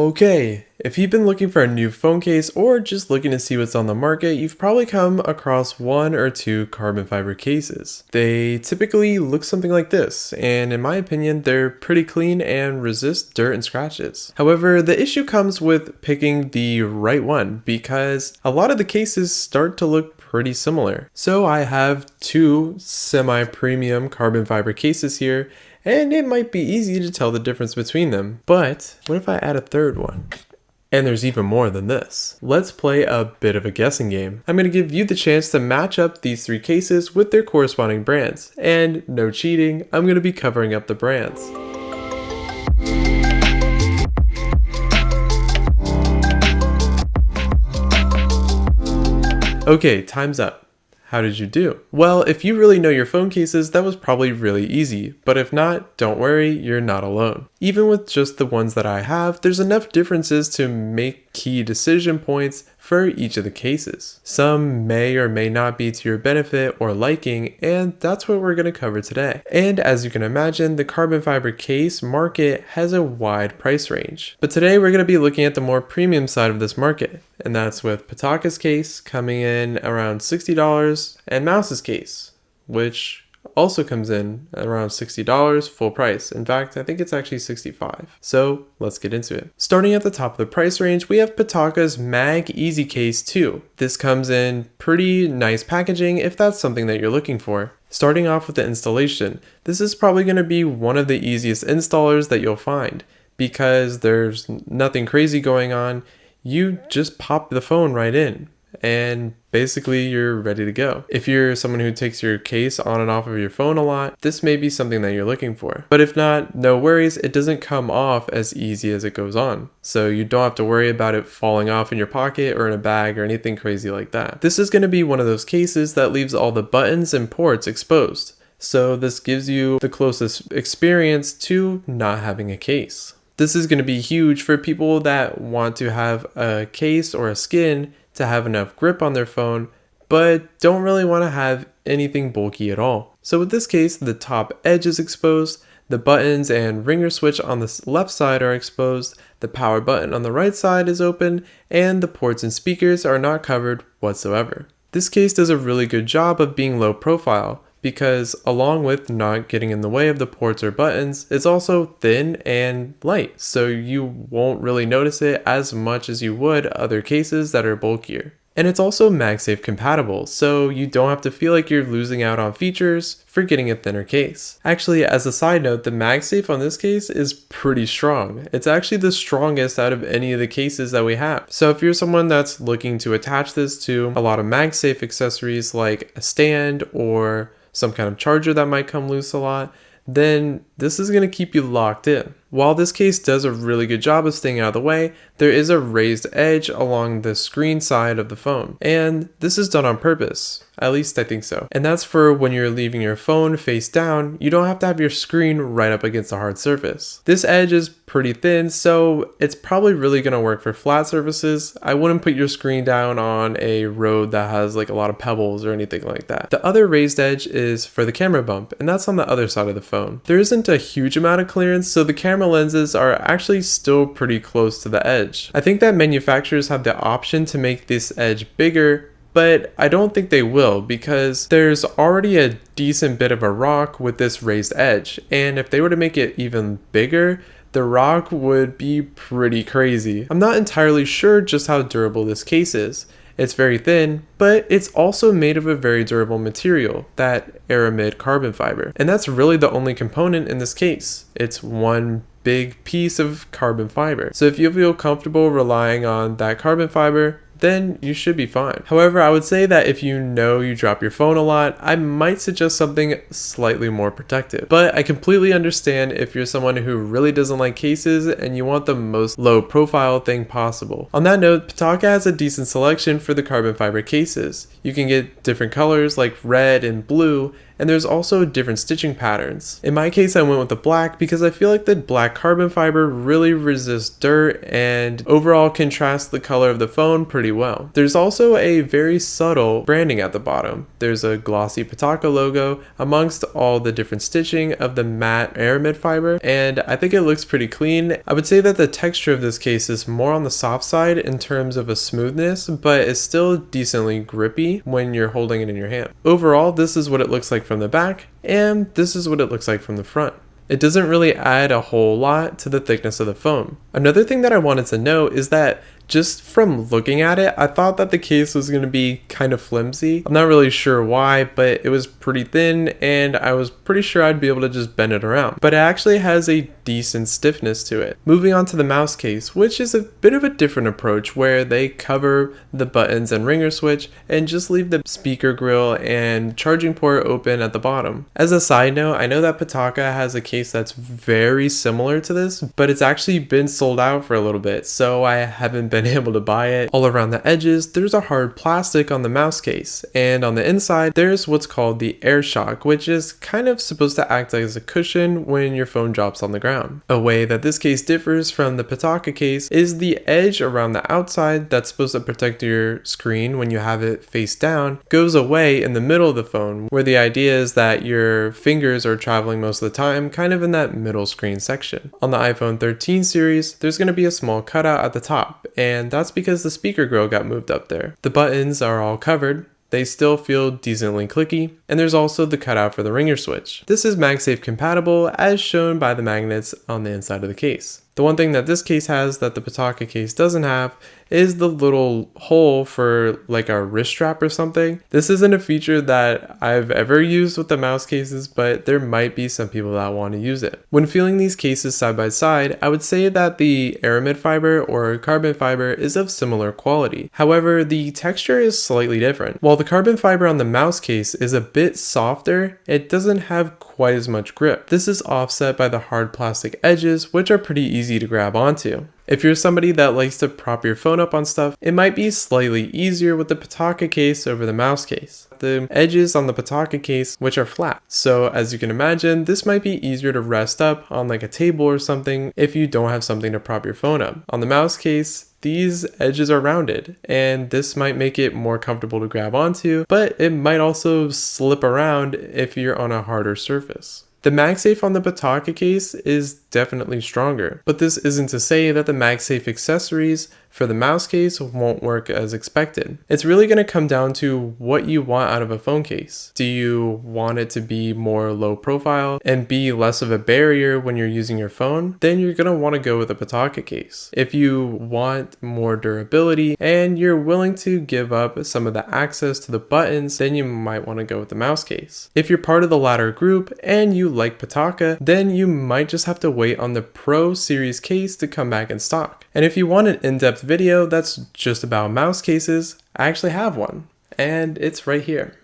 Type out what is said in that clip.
Okay, if you've been looking for a new phone case or just looking to see what's on the market, you've probably come across one or two carbon fiber cases. They typically look something like this, and in my opinion, they're pretty clean and resist dirt and scratches. However, the issue comes with picking the right one because a lot of the cases start to look pretty similar. So I have two semi-premium carbon fiber cases here, and it might be easy to tell the difference between them. But what if I add a third one? And there's even more than this. Let's play a bit of a guessing game. I'm going to give you the chance to match up these three cases with their corresponding brands. And no cheating, I'm going to be covering up the brands. Okay, time's up. How did you do? Well, if you really know your phone cases, that was probably really easy, but if not, don't worry, you're not alone. Even with just the ones that I have, there's enough differences to make key decision points for each of the cases. Some may or may not be to your benefit or liking, and that's what we're going to cover today. And as you can imagine, the carbon fiber case market has a wide price range. But today we're going to be looking at the more premium side of this market, and that's with Pitaka's case coming in around $60 and Mous's case, which also comes in around $60 full price. In fact, I think it's actually $65. So let's get into it. Starting at the top of the price range, we have Pitaka's Mag Easy Case 2. This comes in pretty nice packaging if that's something that you're looking for. Starting off with the installation, this is probably going to be one of the easiest installers that you'll find because there's nothing crazy going on. You just pop the phone right in and basically you're ready to go. If you're someone who takes your case on and off of your phone a lot, this may be something that you're looking for. But if not, no worries, it doesn't come off as easy as it goes on. So you don't have to worry about it falling off in your pocket or in a bag or anything crazy like that. This is going to be one of those cases that leaves all the buttons and ports exposed. So this gives you the closest experience to not having a case. This is going to be huge for people that want to have a case or a skin to have enough grip on their phone, but don't really want to have anything bulky at all. So with this case, the top edge is exposed, the buttons and ringer switch on the left side are exposed, the power button on the right side is open, and the ports and speakers are not covered whatsoever. This case does a really good job of being low profile, because along with not getting in the way of the ports or buttons, it's also thin and light, so you won't really notice it as much as you would other cases that are bulkier. And it's also Magsafe compatible, so you don't have to feel like you're losing out on features for getting a thinner case. Actually, as a side note, the Magsafe on this case is pretty strong. It's actually the strongest out of any of the cases that we have. So if you're someone that's looking to attach this to a lot of Magsafe accessories like a stand or some kind of charger that might come loose a lot, then this is going to keep you locked in. While this case does a really good job of staying out of the way, there is a raised edge along the screen side of the phone. And this is done on purpose. At least I think so. And that's for when you're leaving your phone face down, you don't have to have your screen right up against a hard surface. This edge is pretty thin, so it's probably really going to work for flat surfaces. I wouldn't put your screen down on a road that has like a lot of pebbles or anything like that. The other raised edge is for the camera bump, and that's on the other side of the phone. There isn't a huge amount of clearance, so the camera lenses are actually still pretty close to the edge. I think that manufacturers have the option to make this edge bigger, but I don't think they will because there's already a decent bit of a rock with this raised edge, and if they were to make it even bigger, the rock would be pretty crazy. I'm not entirely sure just how durable this case is. It's very thin, but it's also made of a very durable material, that aramid carbon fiber. And that's really the only component in this case. It's one big piece of carbon fiber. So if you feel comfortable relying on that carbon fiber, then you should be fine. However, I would say that if you know you drop your phone a lot, I might suggest something slightly more protective. But I completely understand if you're someone who really doesn't like cases and you want the most low profile thing possible. On that note, Pitaka has a decent selection for the carbon fiber cases. You can get different colors like red and blue, and there's also different stitching patterns. In my case, I went with the black because I feel like the black carbon fiber really resists dirt and overall contrasts the color of the phone pretty well. There's also a very subtle branding at the bottom. There's a glossy Pitaka logo amongst all the different stitching of the matte aramid fiber, and I think it looks pretty clean. I would say that the texture of this case is more on the soft side in terms of a smoothness, but it's still decently grippy when you're holding it in your hand. Overall, this is what it looks like from the back, and this is what it looks like from the front. It doesn't really add a whole lot to the thickness of the phone. Another thing that I wanted to note is that just from looking at it, I thought that the case was going to be kind of flimsy. I'm not really sure why, but it was pretty thin and I was pretty sure I'd be able to just bend it around. But it actually has a decent stiffness to it. Moving on to the mouse case, which is a bit of a different approach where they cover the buttons and ringer switch and just leave the speaker grill and charging port open at the bottom. As a side note, I know that Pitaka has a case that's very similar to this, but it's actually been sold out for a little bit, so I haven't been able to buy it. All around the edges, there's a hard plastic on the mouse case, and on the inside, there's what's called the air shock, which is kind of supposed to act as a cushion when your phone drops on the ground. A way that this case differs from the Pitaka case is the edge around the outside that's supposed to protect your screen when you have it face down goes away in the middle of the phone, where the idea is that your fingers are traveling most of the time kind of in that middle screen section. On the iPhone 13 series, there's going to be a small cutout at the top, and that's because the speaker grill got moved up there. The buttons are all covered. They still feel decently clicky, and there's also the cutout for the ringer switch. This is Magsafe compatible as shown by the magnets on the inside of the case. The one thing that this case has that the Pitaka case doesn't have is the little hole for like a wrist strap or something. This isn't a feature that I've ever used with the mouse cases, but there might be some people that want to use it. When feeling these cases side by side, I would say that the aramid fiber or carbon fiber is of similar quality. However, the texture is slightly different. While the carbon fiber on the mouse case is a bit softer, it doesn't have quite as much grip. This is offset by the hard plastic edges, which are pretty easy to grab onto. If you're somebody that likes to prop your phone up on stuff, it might be slightly easier with the Pitaka case over the mouse case. The edges on the Pitaka case, which are flat. So as you can imagine, this might be easier to rest up on like a table or something if you don't have something to prop your phone up. On the mouse case, these edges are rounded, and this might make it more comfortable to grab onto, but it might also slip around if you're on a harder surface. The Magsafe on the Pitaka case is definitely stronger, but this isn't to say that the Magsafe accessories for the mouse case won't work as expected. It's really going to come down to what you want out of a phone case. Do you want it to be more low profile and be less of a barrier when you're using your phone? Then you're going to want to go with a Pitaka case. If you want more durability and you're willing to give up some of the access to the buttons, then you might want to go with the mouse case. If you're part of the latter group and you like Pitaka, then you might just have to wait on the Pro series case to come back in stock. And if you want an in-depth video that's just about mouse cases, I actually have one, and it's right here.